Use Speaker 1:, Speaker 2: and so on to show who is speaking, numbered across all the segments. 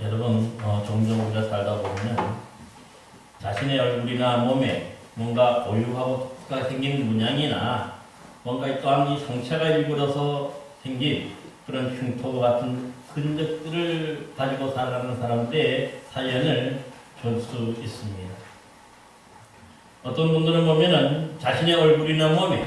Speaker 1: 여러분, 종종 우리가 살다 보면 자신의 얼굴이나 몸에 뭔가 고유하고 특수하게 생긴 문양이나 뭔가 또한 이 상처가 일그러서 생긴 그런 흉터 같은 흔적들을 가지고 살아가는 사람들의 사연을 볼 수 있습니다. 어떤 분들은 보면은 자신의 얼굴이나 몸에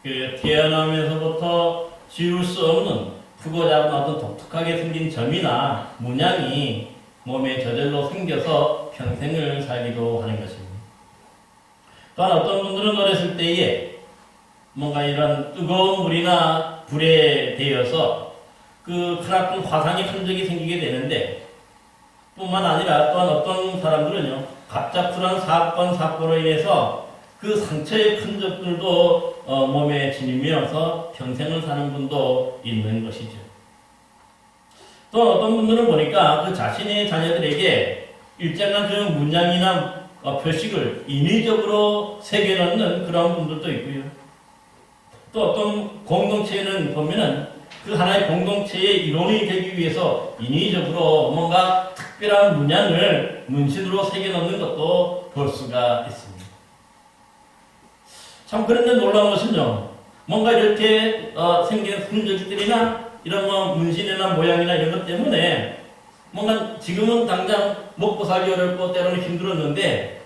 Speaker 1: 그 태어나면서부터 지울 수 없는 크고 작은 어떤 독특하게 생긴 점이나 문양이 몸에 저절로 생겨서 평생을 살기도 하는 것입니다. 또한 어떤 분들은 어렸을 때에 뭔가 이런 뜨거운 물이나 불에 대어서 그 크나큰 화상의 흔적이 생기게 되는데, 뿐만 아니라 또한 어떤 사람들은요, 갑작스러운 사건으로 인해서 그 상처의 흔적들도 몸에 지니면서 평생을 사는 분도 있는 것이죠. 또 어떤 분들은 보니까 그 자신의 자녀들에게 일정한 그 문양이나 표식을 인위적으로 새겨넣는 그런 분들도 있고요. 또 어떤 공동체에는 보면은 그 하나의 공동체의 일원이 되기 위해서 인위적으로 뭔가 특별한 문양을 문신으로 새겨넣는 것도 볼 수가 있습니다. 참 그런데 놀라운 것은요, 뭔가 이렇게 생긴 흔적들이나 이런 문신이나 모양이나 이런 것 때문에 뭔가 지금은 당장 먹고 살기 어렵고 때로는 힘들었는데,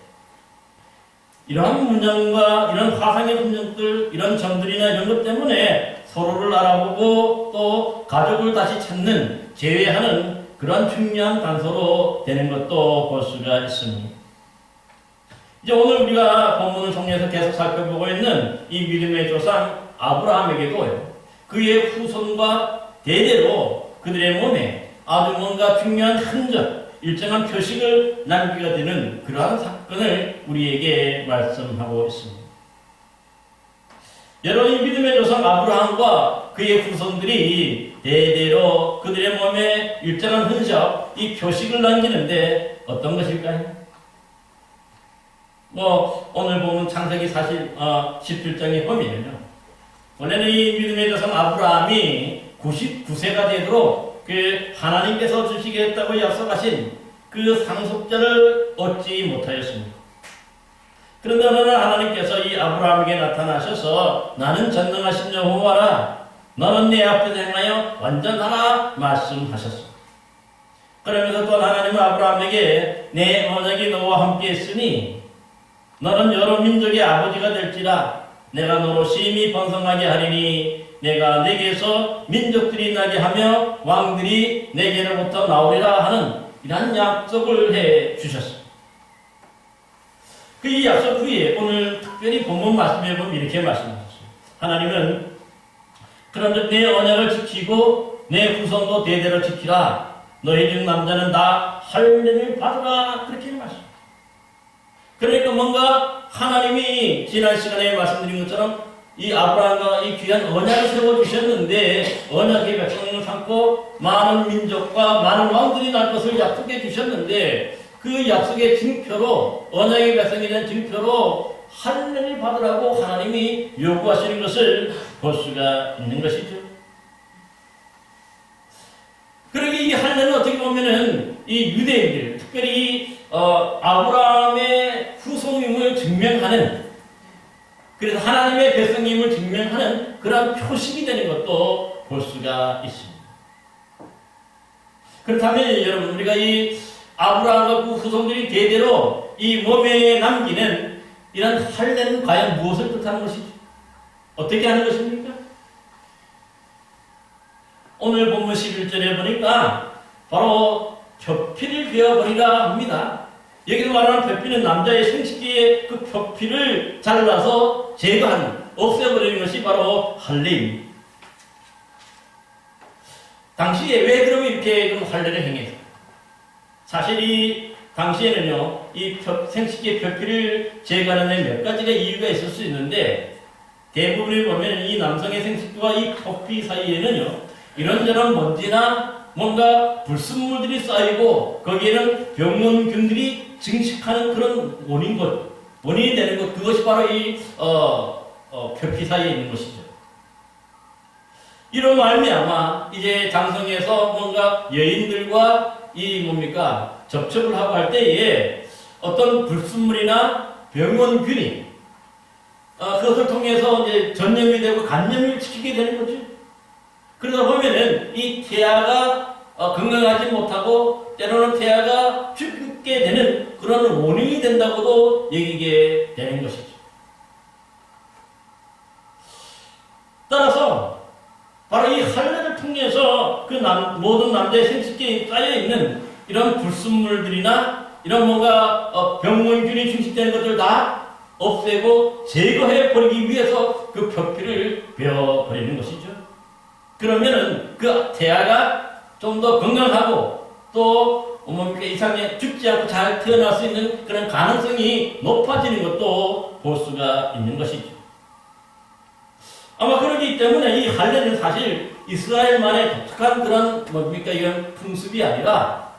Speaker 1: 이러한 문양과 이런 화상의 흔적들, 이런 점들이나 이런 것 때문에 서로를 알아보고 또 가족을 다시 찾는, 재회하는 그런 중요한 단서로 되는 것도 볼 수가 있습니다. 이제 오늘 우리가 본문을 통해서 계속 살펴보고 있는 이 믿음의 조상 아브라함에게도 그의 후손과 대대로 그들의 몸에 아주 뭔가 중요한 흔적, 일정한 표식을 남기게 되는 그러한 사건을 우리에게 말씀하고 있습니다. 여러분, 이 믿음의 조상 아브라함과 그의 후손들이 대대로 그들의 몸에 일정한 흔적, 이 표식을 남기는데 어떤 것일까요? 오늘 보면 창세기 17장에 보면요, 원래는 이 믿음의 조상 아브라함이 99세가 되도록 그 하나님께서 주시겠다고 약속하신 그 상속자를 얻지 못하였습니다. 그런데 어느 날 하나님께서 이 아브라함에게 나타나셔서 나는 전능하신 여호와라, 너는 내 앞에서 행하여 완전하라 말씀하셨습니다. 그러면서 또 하나님은 아브라함에게 내 언약이 너와 함께 있으니 너는 여러 민족의 아버지가 될지라, 내가 너로 심히 번성하게 하리니 내가 내게서 민족들이 나게 하며 왕들이 내게로부터 나오리라 하는 이러한 약속을 해 주셨습니다. 그 이 약속 후에 오늘 특별히 본문 말씀에 보면 이렇게 말씀하셨습니다. 하나님은 그런즉 내 언약을 지키고 내 후손도 대대로 지키라, 너희 중 남자는 다 할례를 받으라, 그렇게 말씀합니다. 그러니까 뭔가 하나님이 지난 시간에 말씀드린 것처럼 이 아브라함과 이 귀한 언약을 세워주셨는데, 언약의 백성을 삼고 많은 민족과 많은 왕들이 날 것을 약속해 주셨는데, 그 약속의 증표로, 언약의 백성이 된 증표로 할례를 받으라고 하나님이 요구하시는 것을 볼 수가 있는 것이죠. 그러게 이 할례는 어떻게 보면은 이 유대인들, 특별히 아브라함의 후손임을 증명하는, 그래서 하나님의 백성임을 증명하는 그런 표식이 되는 것도 볼 수가 있습니다. 그렇다면 여러분, 우리가 이 아브라함과 그 후손들이 대대로 이 몸에 남기는 이런 할례는 과연 무엇을 뜻하는 것이죠? 어떻게 하는 것입니까? 오늘 본문 11절에 보니까 바로 표피를 베어버리라 합니다. 여기서 말하는 표피는 남자의 생식기의 그 표피를 잘라서 제거하는, 없애버리는 것이 바로 할례입니다. 당시에 왜 그러면 이렇게 할례를 행했어요? 사실 이 당시에는요, 이 생식기의 표피를 제거하는 데 몇 가지가 이유가 있을 수 있는데, 대부분을 보면 이 남성의 생식기와 이 표피 사이에는요, 이런저런 먼지나 뭔가 불순물들이 쌓이고 거기에는 병원균들이 증식하는 그런 원인이 되는 것, 그것이 바로 이 표피 사이에 있는 것이죠. 이런 말미암아 이제 장성에서 뭔가 여인들과 이 뭡니까 접촉을 하고 할 때에 어떤 불순물이나 병원균이 그것을 통해서 이제 전염이 되고 간염을 시키게 되는 거죠. 그러다 보면은 이 태아가 건강하지 못하고 때로는 태아가 죽게 되는 그런 원인이 된다고도 여기게 되는 것이죠. 따라서 바로 이 할례를 통해서 그 모든 남자의 생식기에 쌓여있는 이런 불순물들이나 이런 뭔가 병원균이 충식되는 것들 다 없애고 제거해 버리기 위해서 그 표피를 베어버리는 것이죠. 그러면은 그 태아가 좀 더 건강하고 또 뭡니까 이상에 죽지 않고 잘 태어날 수 있는 그런 가능성이 높아지는 것도 볼 수가 있는 것이죠. 아마 그렇기 때문에 이 할례는 사실 이스라엘만의 독특한 그런 뭡니까 이런 풍습이 아니라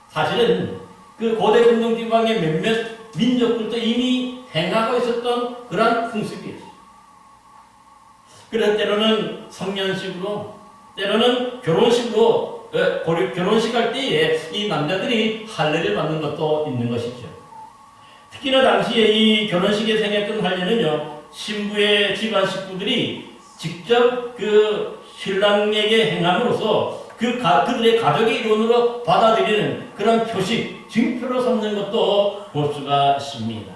Speaker 1: 사실은 그 고대 중동 지방의 몇몇 민족들도 이미 행하고 있었던 그런 풍습이었어요. 그래서 때로는 성년식으로 때로는 결혼식으로 결혼식 할 때에 이 남자들이 할례를 받는 것도 있는 것이죠. 특히나 당시에 이 결혼식에 생겼던 할례는요, 신부의 집안 식구들이 직접 그 신랑에게 행함으로써 그들의 가족의 일원으로 받아들이는 그런 표식, 증표로 삼는 것도 볼 수가 있습니다.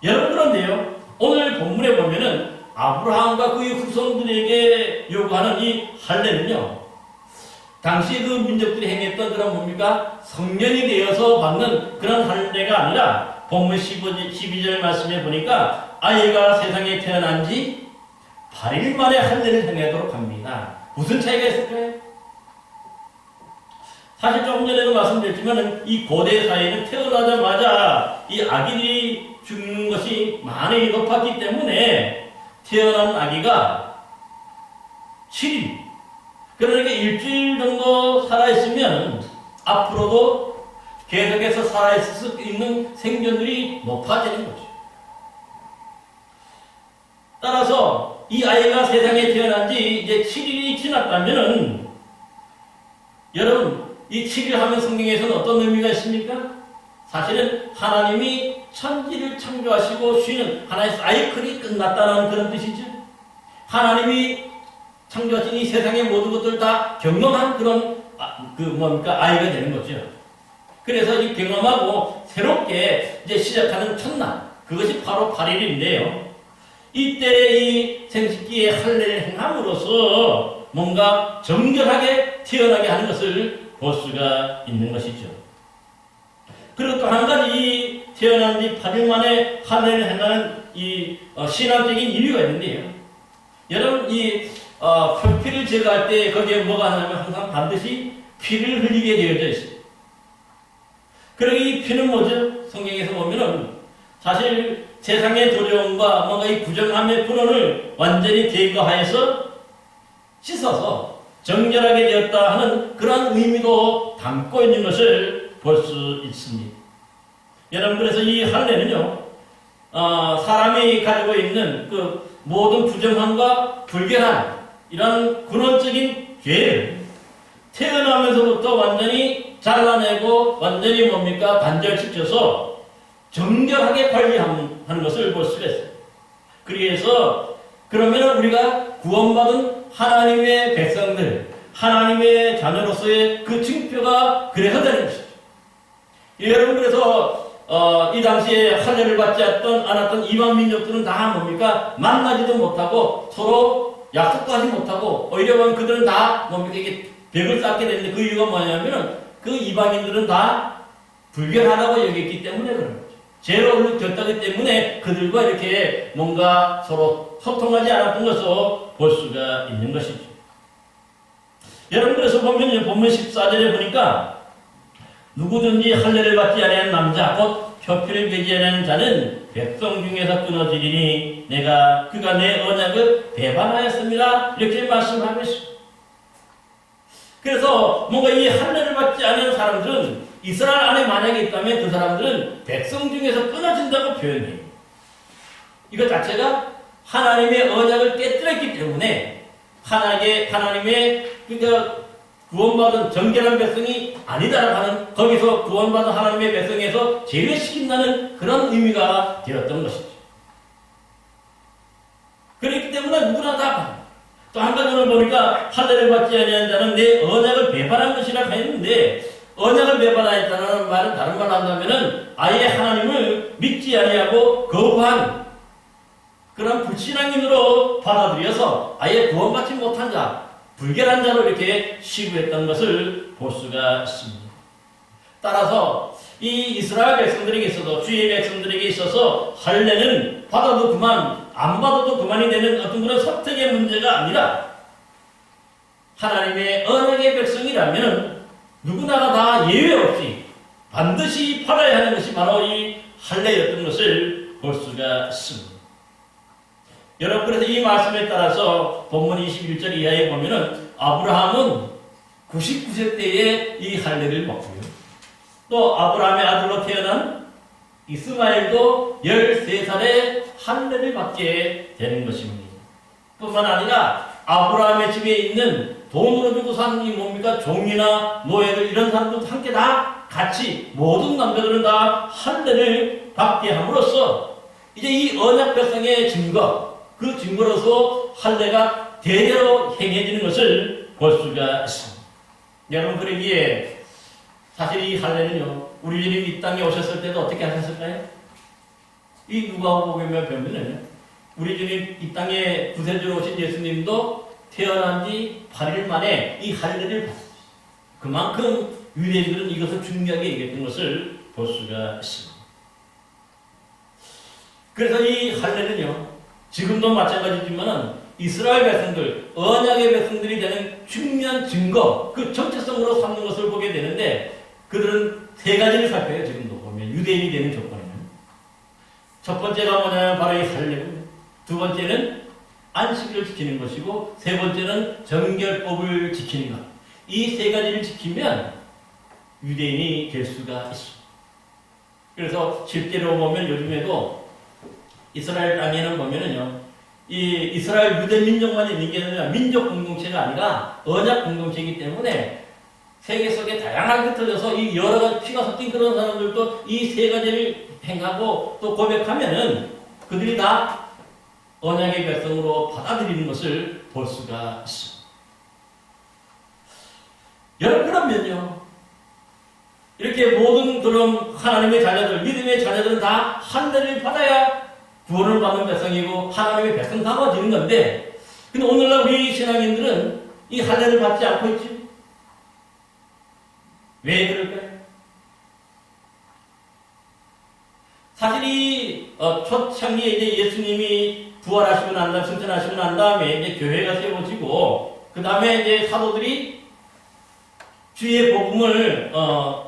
Speaker 1: 여러분 그런데요, 오늘 본문에 보면은 아브라함과 그의 후손들에게 요구하는 이 할례는요, 당시 그 민족들이 행했던 그런 뭡니까? 성년이 되어서 받는 그런 할례가 아니라 본문 12절 말씀에 보니까 아이가 세상에 태어난 지 8일 만에 할례를 행하도록 합니다. 무슨 차이가 있을까요? 사실 조금 전에도 말씀드렸지만 이 고대 사회는 태어나자마자 이 아기들이 죽는 것이 많이 높았기 때문에 태어난 아기가 7일, 그러니까 일주일 정도 살아있으면 앞으로도 계속해서 살아있을 수 있는 생존들이 높아지는 거죠. 따라서 이 아이가 세상에 태어난 지 이제 7일이 지났다면은 여러분 이 7일 하면 성경에서는 어떤 의미가 있습니까? 사실은 하나님이 천지를 창조하시고 쉬는 하나의 사이클이 끝났다는 그런 뜻이죠. 하나님이 창조하신 이 세상의 모든 것들 다 경험한 그런 아이가 되는 거죠. 그래서 이 경험하고 새롭게 이제 시작하는 첫날, 그것이 바로 8일인데요. 이때 이 생식기의 할례를 행함으로써 뭔가 정결하게 태어나게 하는 것을 볼 수가 있는 것이죠. 그리고 또 한 가지 태어난 지 8일 만에 할례를 행하는 이 신앙적인 이유가 있는데요. 여러분 이 표피를 제거할 때 거기에 뭐가 하냐면 항상 반드시 피를 흘리게 되어져 있어요. 그리고 이 피는 뭐죠? 성경에서 보면은 사실 세상의 두려움과 뭔가 이 부정함의 근원을 완전히 제거하여서 씻어서 정결하게 되었다 하는 그런 의미도 담고 있는 것을 볼 수 있습니다. 여러분 그래서 이 할례는요, 사람이 가지고 있는 그 모든 부정함과 불결한 이런 근원적인 죄를 태어나면서부터 완전히 잘라내고 완전히 뭡니까 단절시켜서 정결하게 관리하는 것을 볼 수가 있어요. 그래서 그러면 우리가 구원받은 하나님의 백성들, 하나님의 자녀로서의 그 증표가 그래서 되는 것이죠. 여러분 그래서 이 당시에 할례를 받지 않았던 이방 민족들은 다 뭡니까 만나지도 못하고 서로 약속도 하지 못하고 오히려 보면 그들은 다 뭡니까 이게 벽을 쌓게 되는데 그 이유가 뭐냐면은 그 이방인들은 다 불결하다고 여겼기 때문에 그런 거죠. 죄로 졌다기 때문에 그들과 이렇게 뭔가 서로 소통하지 않았던 것을 볼 수가 있는 것이죠. 여러분 그래서 보면 본문 14절에 보니까 누구든지 할례를 받지 아니한 남자 곧 표피를 베지 아니하는 자는 백성 중에서 끊어지리니 내가 그가 내 언약을 배반하였습니다. 이렇게 말씀하고 있습니다. 그래서 뭔가 이 할례를 받지 않은 사람들은 이스라엘 안에 만약에 있다면 그 사람들은 백성 중에서 끊어진다고 표현해요. 이것 자체가 하나님의 언약을 깨뜨렸기 때문에 하나님의 그러니까 구원받은 정결한 백성이 아니다라고 하는, 거기서 구원받은 하나님의 백성에서 제외시킨다는 그런 의미가 되었던 것이죠. 그렇기 때문에 누구나 다, 또 한 가지는 보니까 할례를 받지 아니한 자는 내 언약을 배반한 것이라 했는데, 언약을 배반하였다는 말은 다른 말로 한다면은 아예 하나님을 믿지 아니하고 거부한 그런 불신앙인으로 받아들여서 아예 구원받지 못한 자, 불결한 자로 이렇게 시부했던 것을 볼 수가 있습니다. 따라서 이 이스라엘 백성들에게 있어서, 주의 백성들에게 있어서 할례는 받아도 그만, 안 받아도 그만이 되는 어떤 그런 선택의 문제가 아니라, 하나님의 언약의 백성이라면 누구나가 다 예외 없이 반드시 받아야 하는 것이 바로 이 할례였던 것을 볼 수가 있습니다. 여러분, 그래서 이 말씀에 따라서 본문 21절 이하에 보면은 아브라함은 99세 때에 이 할례를 먹고요. 또 아브라함의 아들로 태어난 이스마엘도 13살에 할례를 받게 되는 것입니다. 뿐만 아니라 아브라함의 집에 있는 돈으로 주고 산 이 뭡니까? 종이나 노예들 이런 사람들도 함께 다 같이 모든 남자들은 다 할례를 받게 함으로써 이제 이 언약 백성의 증거, 그 증거로서 할례가 대대로 행해지는 것을 볼 수가 있습니다. 여러분, 그러기에 사실 이 할례는요, 우리 주님 이 땅에 오셨을 때도 어떻게 하셨을까요? 이 누가복음에 보면은 우리 주님 이 땅에 구세주로 오신 예수님도 태어난 지 8일 만에 이 할례를 받았어요. 그만큼 유대인들은 이것을 중요하게 여겼던 것을 볼 수가 있습니다. 그래서 이 할례는요, 지금도 마찬가지지만 이스라엘 백성들, 언약의 백성들이 되는 중요한 증거, 그 정체성으로 삼는 것을 보게 되는데, 그들은 세 가지를 살펴요. 지금도 보면 유대인이 되는 조건은. 첫 번째가 뭐냐면 바로 이 할례고요. 두 번째는 안식일을 지키는 것이고, 세 번째는 정결법을 지키는 것. 이 세 가지를 지키면 유대인이 될 수가 있습니다. 그래서 실제로 보면 요즘에도 이스라엘 땅에는 보면은요, 이 이스라엘 유대 민족만 있는 게 아니라 민족 공동체가 아니라 언약 공동체이기 때문에 세계 속에 다양하게 흩어져서 이 여러 가지 피가 섞인 그런 사람들도 이 세 가지를 행하고 또 고백하면은 그들이 다 언약의 백성으로 받아들이는 것을 볼 수가 있습니다. 여러분, 그러면요, 이렇게 모든 그런 하나님의 자녀들, 믿음의 자녀들은 다 할례를 받아야 구원을 받는 백성이고 하나님의 백성 담아지는 건데, 근데 오늘날 우리 신앙인들은 이 할례를 받지 않고 있지. 왜 그럴까요? 사실 이 초창기에 이제 예수님이 부활하시고 난 다음에, 승천하시고 난 다음에 이제 교회가 세워지고, 그 다음에 이제 사도들이 주의 복음을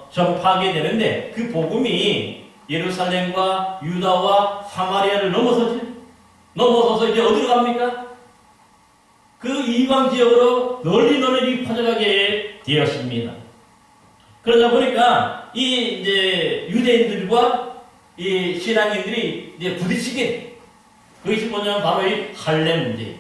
Speaker 1: 전파하게 되는데, 그 복음이 예루살렘과 유다와 사마리아를 넘어서서 이제 어디로 갑니까? 그 이방 지역으로 널리 퍼져가게 되었습니다. 그러다 보니까 이 이제 유대인들과 이 신앙인들이 이제 부딪히게, 그것이 뭐냐면 바로 이 할례 문제.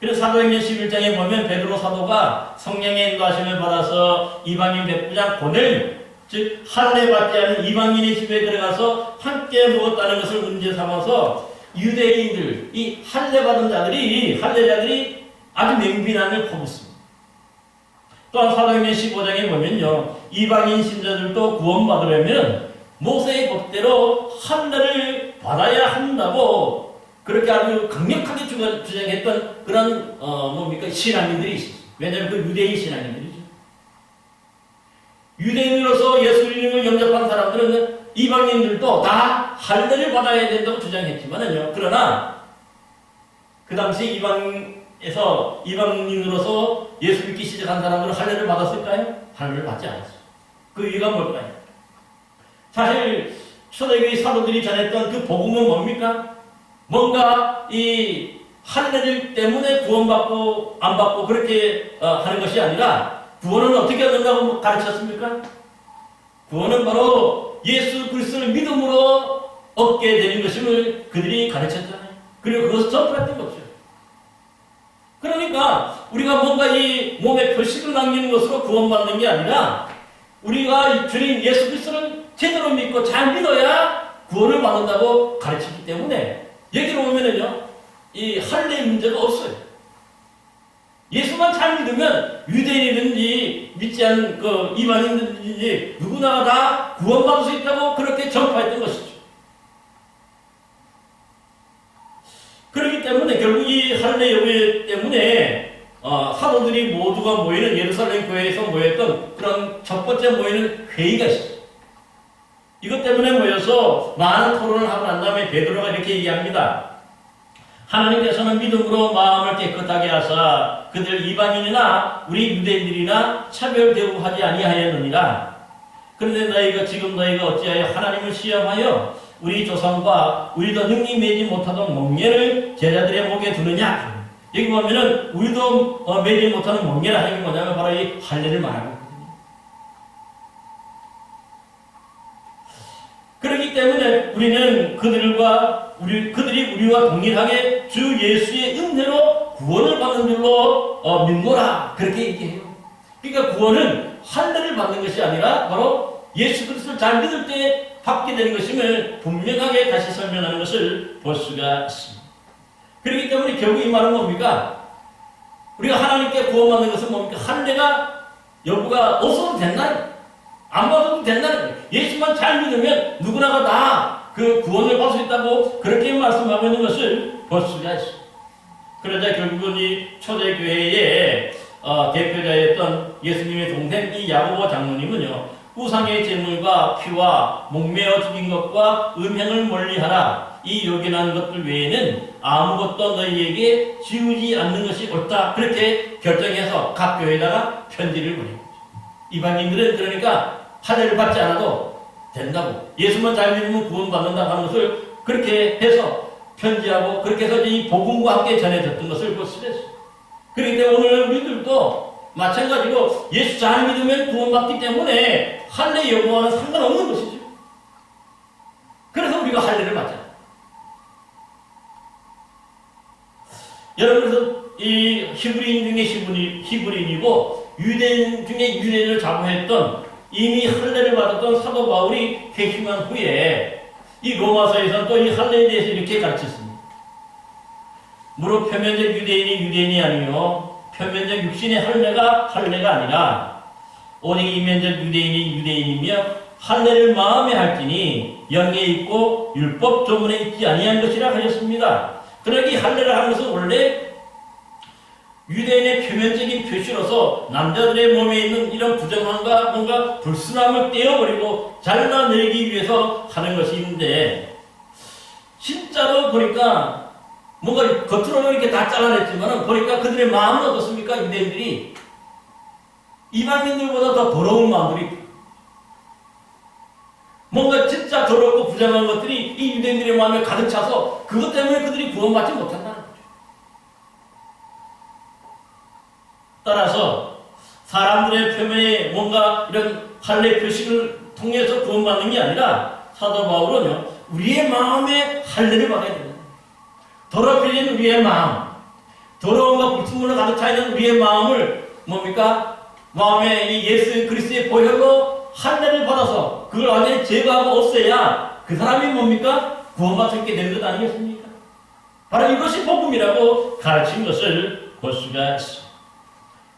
Speaker 1: 그래서 사도행전 11장에 보면 베드로 사도가 성령의 인도하심을 받아서 이방인 백부장 고넬, 즉 할례 받지 않은 이방인의 집에 들어가서 함께 먹었다는 것을 문제 삼아서 유대인들, 이 할례 받은 자들이, 할례자들이 아주 맹비난을 퍼붓습니다. 또한 사도행전 15장에 보면요, 이방인 신자들도 구원받으려면 모세의 법대로 할례를 받아야 한다고 그렇게 아주 강력하게 주장했던 그런 신앙인들이 있었어요. 왜냐하면 그 유대인 신앙인들이죠. 유대인으로서 예수님을 영접한 사람들은 이방인들도 다 할례를 받아야 된다고 주장했지만은요, 그러나 그 당시 이방인으로서 예수 믿기 시작한 사람들은 할례를 받았을까요? 할례를 받지 않았어요. 그 이유가 뭘까요? 사실 초대교회 사도들이 전했던 그 복음은 뭡니까? 뭔가 이 할례를 때문에 구원받고 안 받고 그렇게 하는 것이 아니라, 구원은 어떻게 얻는다고 가르쳤습니까? 구원은 바로 예수 그리스도를 믿음으로 얻게 되는 것임을 그들이 가르쳤잖아요. 그리고 그것을 전파했던 거죠. 그러니까 우리가 뭔가 이 몸에 표식을 남기는 것으로 구원받는 게 아니라 우리가 주님 예수 그리스도를 제대로 믿고 잘 믿어야 구원을 받는다고 가르치기 때문에 여기로 오면은요, 이 할례 문제가 없어요. 예수만 잘 믿으면 유대인이든지 믿지 않는 그 이방인이든지 누구나 다 구원받을 수 있다고 그렇게 전파했던 것이죠. 그렇기 때문에 결국 이 할례 예배 때문에 사도들이 모두가 모이는 예루살렘 교회에서 모였던 그런 첫 번째 모이는 회의가 있어요. 이것 때문에 모여서 많은 토론을 하고 난 다음에 베드로가 이렇게 얘기합니다. 하나님께서는 믿음으로 마음을 깨끗하게 하사 그들 이방인이나 우리 유대인들이나 차별 대우하지 아니하였느니라. 그런데 너희가 어찌하여 하나님을 시험하여 우리 조상과 우리도 능히 매지 못하던 멍에를 제자들의 목에 두느냐. 여기 보면은 우리도 매지 못하는 멍에를 하는 게 뭐냐면 바로 이 할례를 말하고 있거든요. 그렇기 때문에 우리는 그들이 우리와 동일하게 주 예수의 은혜로 구원을 받는 줄로 믿노라. 그렇게 얘기해요. 그러니까 구원은 할례를 받는 것이 아니라 바로 예수 그리스도를 잘 믿을 때 받게 되는 것임을 분명하게 다시 설명하는 것을 볼 수가 있습니다. 그렇기 때문에 결국 이 말은 뭡니까? 우리가 하나님께 구원받는 것은 뭡니까? 할례가 여부가 없어도 된다. 안 받아도 된다는 거예요. 예수만 잘 믿으면 누구나가 다 그 구원을 받을 수 있다고 그렇게 말씀하고 있는 것을 볼 수가 있어요. 그러자 결국은 이 초대교회의 대표자였던 예수님의 동생 이 야고보 장로님은요, 우상의 제물과 피와 목매어 죽인 것과 음행을 멀리하라. 이 요긴한 것들 외에는 아무것도 너희에게 지우지 않는 것이 옳다. 그렇게 결정해서 각 교회에다가 편지를 보낸 거죠. 이방인들은 그러니까 할례를 받지 않아도 된다고, 예수만 잘 믿으면 구원받는다 하는 것을 그렇게 해서 편지하고 그렇게 해서 이 복음과 함께 전해졌던 것을 볼 수가 있어요. 그렇기 때문에 오늘 우리들도 마찬가지로 예수 잘 믿으면 구원받기 때문에 할례 여부와는 상관없는 것이죠. 그래서 우리가 할례를 받잖아요. 여러분, 그래서 이 히브리인 중에 히브리인이고 유대인 중에 유대인을 자부했던 이미 할례를 받았던 사도 바울이 회심한 후에 이 로마서에서는 또 이 할례에 대해서 이렇게 가르쳤습니다. 무릇 표면적 유대인이 아니요 표면적 육신의 할례가 아니라 오직 이면적 유대인이며 할례를 마음에 할지니 영에 있고 율법 조문에 있지 아니한 것이라 하셨습니다. 그러나 이 할례를 하는 것은 원래 유대인의 표면적인 표시로서 남자들의 몸에 있는 이런 부정함과 뭔가 불순함을 떼어버리고 잘라내기 위해서 하는 것이 있는데, 진짜로 보니까 뭔가 겉으로는 이렇게 다 잘라냈지만 보니까 그들의 마음은 어떻습니까? 유대인들이 이방인들보다 더 더러운 마음들이, 뭔가 진짜 더럽고 부정한 것들이 이 유대인들의 마음에 가득 차서 그것 때문에 그들이 구원받지 못한다는 거죠. 따라서 사람들의 표면에 뭔가 이런 할례 표식을 통해서 구원받는 게 아니라 사도 바울은요, 우리의 마음에 할례를 받아야 된다. 더럽혀진 우리의 마음, 더러움과 불순물로 가득 차 있는 우리의 마음을 뭡니까? 마음에 이 예수 그리스도의 보혈로 할례를 받아서 그걸 완전히 제거하고 없애야 그 사람이 뭡니까? 구원받을 수 있게 되는 것 아니겠습니까? 바로 이것이 복음이라고 가르친 것을 볼 수가 있습니다.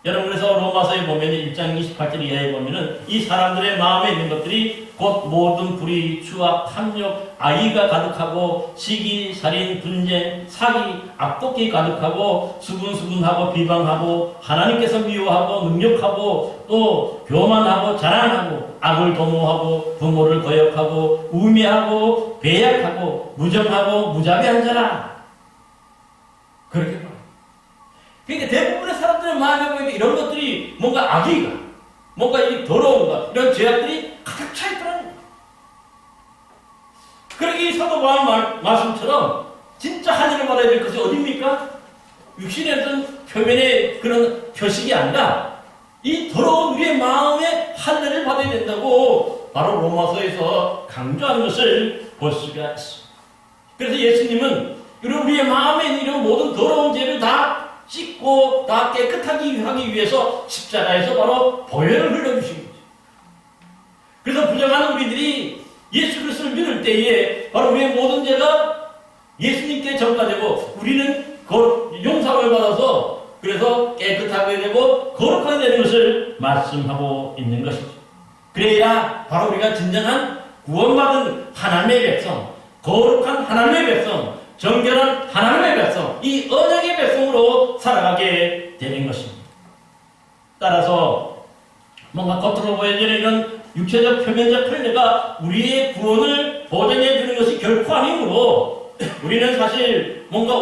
Speaker 1: 여러분, 그래서 로마서에 보면 1장 28절 이하에 보면은 이 사람들의 마음에 있는 것들이 곧 모든 불의, 추악, 탐욕, 악의가 가득하고 시기, 살인, 분쟁, 사기, 악독이 가득하고 수군수군하고 비방하고 하나님께서 미워하고 능욕하고 또 교만하고 자랑하고 악을 도모하고 부모를 거역하고 우매하고 배약하고 무정하고 무자비한 자라. 그렇게 말합니다. 그러니까 대부분의 사람들의 마음에 보니까 이런 것들이 뭔가 악의가, 뭔가 이 더러움과 이런 죄악들이 가득 차 있더라는 거예요. 그러기 사도 바울 말씀처럼 진짜 할례를 받아야 될 것이 어디입니까? 육신의 어떤 표면의 그런 표식이 아니라 이 더러운 우리의 마음에 할례를 받아야 된다고 바로 로마서에서 강조하는 것을 볼 수가 있습니다. 그래서 예수님은 이런 우리의 마음에 있는 이런 모든 더러운 죄를 다 씻고 다 깨끗하게 하기 위해서 십자가에서 바로 보혈을 흘려주신 거죠. 그래서 부정하는 우리들이 예수 그리스도를 믿을 때에 바로 우리의 모든 죄가 예수님께 전가되고 우리는 용서를 받아서 그래서 깨끗하게 되고 거룩하게 되는 것을 말씀하고 있는 것이죠. 그래야 바로 우리가 진정한 구원받은 하나님의 백성, 거룩한 하나님의 백성, 정결한 하나님의 백성, 이 언약의 백성으로 살아가게 되는 것입니다. 따라서 뭔가 겉으로 보여지는 이런 육체적 표면적 할례가 우리의 구원을 보장해 주는 것이 결코 아니므로 우리는 사실 뭔가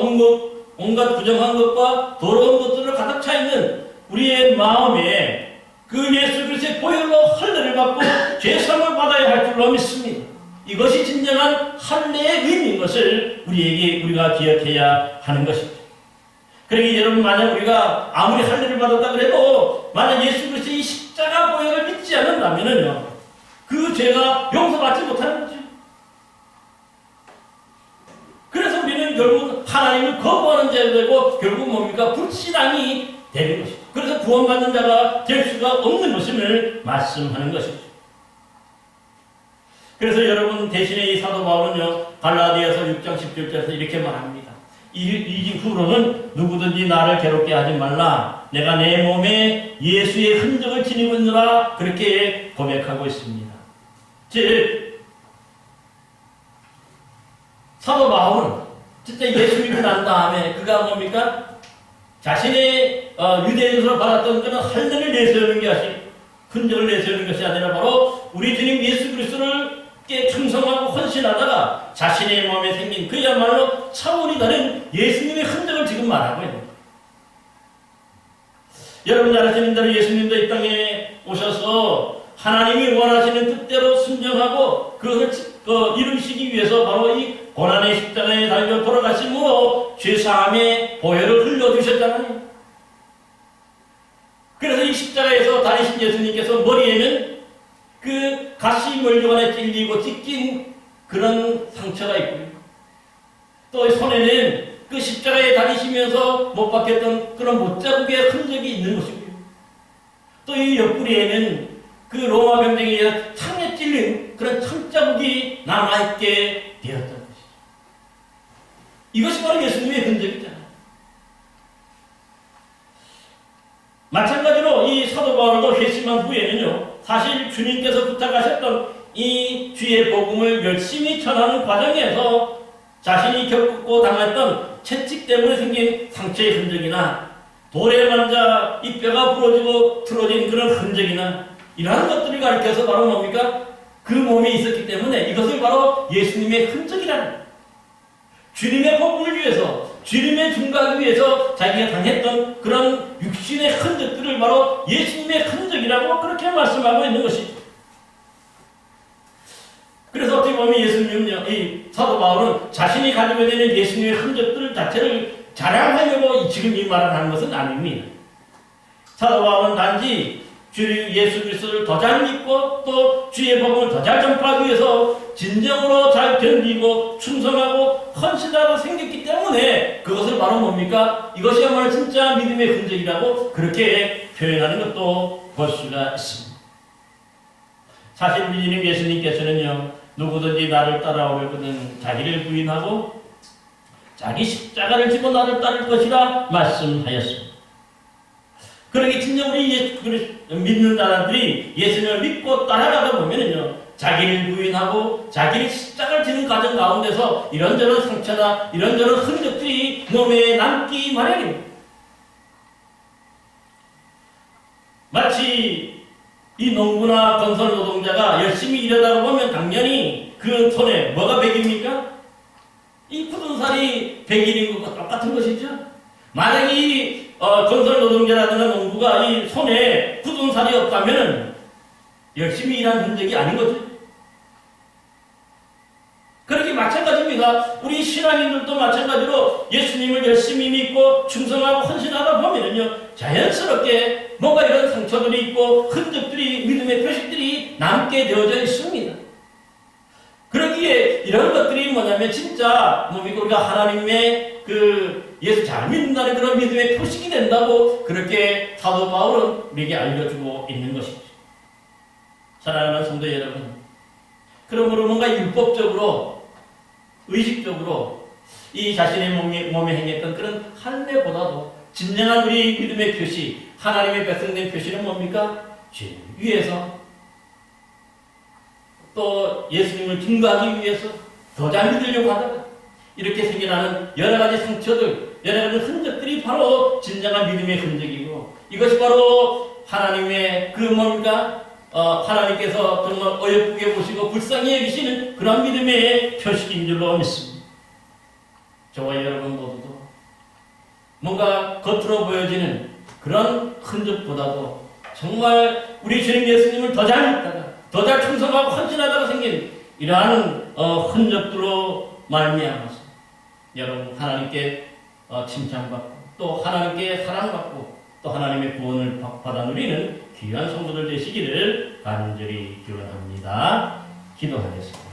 Speaker 1: 온갖 부정한 것과 더러운 것들로 가득 차 있는 우리의 마음에 그 예수 그리스도의 보혈로 할례를 받고 죄사함을 받아야 할 줄로 믿습니다. 이것이 진정한 할례의 의미인 것을 우리가 기억해야 하는 것입니다. 그러니 여러분, 만약 우리가 아무리 할례를 받았다 그래도 만약 예수 그리스도의 이 십자가 보혈을 믿지 않는다면요, 그 죄가 용서받지 못하는 거죠. 그래서 우리는 결국 하나님을 거부하는 자가 되고 결국 뭡니까? 불신앙이 되는 것이죠. 그래서 구원받는 자가 될 수가 없는 것임을 말씀하는 것이죠. 그래서 여러분, 대신에 이 사도 바울은요, 갈라디아서 6장 17절에서 이렇게 말합니다. 이 후로는 누구든지 나를 괴롭게 하지 말라. 내가 내 몸에 예수의 흔적을 지니고 있느라, 그렇게 고백하고 있습니다. 즉, 사도 바울은 진짜 예수 믿고 난 다음에 그가 뭡니까? 자신의 유대인으로 받았던 그런 할례를 내세우는 것이, 흔적을 내세우는 것이 아니라 바로 우리 주님 예수 그리스도를 충성하고 헌신하다가 자신의 몸에 생긴 그야말로 차원이 다른 예수님의 흔적을 지금 말하고 있는 거예요. 여러분 잘 아시는 대로 예수님도 이 땅에 오셔서 하나님이 원하시는 뜻대로 순종하고 그것을 이루시기 위해서 바로 이 고난의 십자가에 달려 돌아가심으로 죄사함의 보혈을 흘려주셨잖아요. 그래서 이 십자가에서 다니신 예수님께서 머리에는 그 가시 멀리관에 찔리고 찢긴 그런 상처가 있고요. 또 손에는 그 십자가에 다니시면서 못 박혔던 그런 못자국의 흔적이 있는 것이고요. 또 이 옆구리에는 그 로마 병정에 의해 창에 찔린 그런 창자국이 남아있게 되었던 것이죠. 이것이 바로 예수님의 흔적이잖아요. 마찬가지로 이 사도 바울도 회심한 후에는요, 사실 주님께서 부탁하셨던 이 주의 복음을 열심히 전하는 과정에서 자신이 겪고 당했던 채찍 때문에 생긴 상처의 흔적이나 돌에 만자 이 뼈가 부러지고 틀어진 그런 흔적이나 이러한 것들을 가리켜서 바로 뭡니까? 그 몸에 있었기 때문에 이것을 바로 예수님의 흔적이라는 거예요. 주님의 복음을 위해서, 주님의 증거하기 위해서 자기가 당했던 그런 육신의 흔적들을 바로 예수님의 흔적이라고 그렇게 말씀하고 있는 것이죠. 그래서 어떻게 보면 예수님은요, 이 사도 바울은 자신이 가지고 있는 예수님의 흔적들 자체를 자랑하려고 지금 이 말을 하는 것은 아닙니다. 사도 바울은 단지 주 예수 그리스도를 더 잘 믿고 또 주의 복음을 더 잘 전파하기 위해서 진정으로 잘 견디고 충성하고 헌신하고 생겼기 때문에 그것을 바로 뭡니까? 이것이야말로 진짜 믿음의 흔적이라고 그렇게 표현하는 것도 볼 수가 있습니다. 사실 우리 주님 예수님께서는요, 누구든지 나를 따라오려거든 자기를 부인하고 자기 십자가를 지고 나를 따를 것이라 말씀하였습니다. 그러기 진짜 우리 믿는 사람들이 예수님을 믿고 따라가다 보면은요, 자기를 부인하고 자기를 십자가를 지는 과정 가운데서 이런저런 상처나 이런저런 흔적들이 몸에 남기 마련입니다. 마치 이 농부나 건설 노동자가 열심히 일하다 보면 당연히 그 손에 뭐가 백입니까? 이 굳은 살이 백일인 것과 똑같은 것이죠. 만약에 이 건설 노동자라든가 농부가 이 손에 굳은 살이 없다면 열심히 일한 흔적이 아닌 거죠. 그렇게 마찬가지입니다. 우리 신앙인들도 마찬가지로 예수님을 열심히 믿고 충성하고 헌신하다 보면은요, 자연스럽게 뭔가 이런 상처들이 있고 흔적들이, 믿음의 표식들이 남게 되어져 있습니다. 그러기에 이런 것들이 뭐냐면 진짜 우리가 하나님의 예수 잘 믿는다는 그런 믿음의 표식이 된다고 그렇게 사도 바울은 우리에게 알려주고 있는 것이죠. 사랑하는 성도 여러분, 그러므로 뭔가 율법적으로 의식적으로 이 자신의 몸에 행했던 그런 할례보다도 진정한 우리 믿음의 표시, 하나님의 백성된 표시는 뭡니까? 죄 위해서 또 예수님을 증거하기 위해서 더 잘 믿으려고 하다가 이렇게 생겨나는 여러 가지 상처들, 여러 가지 흔적들이 바로 진정한 믿음의 흔적이고, 이것이 바로 하나님의 그 뭡니까? 하나님께서 정말 어여쁘게 보시고 불쌍히 여기시는 그런 믿음의 표식인 줄로 믿습니다. 저와 여러분 모두도 뭔가 겉으로 보여지는 그런 흔적보다도 정말 우리 주님 예수님을 더 잘 믿다가 더 잘 충성하고 헌신하다가 생긴 이러한 흔적들로 말미암아서 여러분 하나님께 칭찬받고 또 하나님께 사랑받고 또 하나님의 구원을 받아 누리는 귀한 성도들 되시기를 간절히 기원합니다. 기도하겠습니다.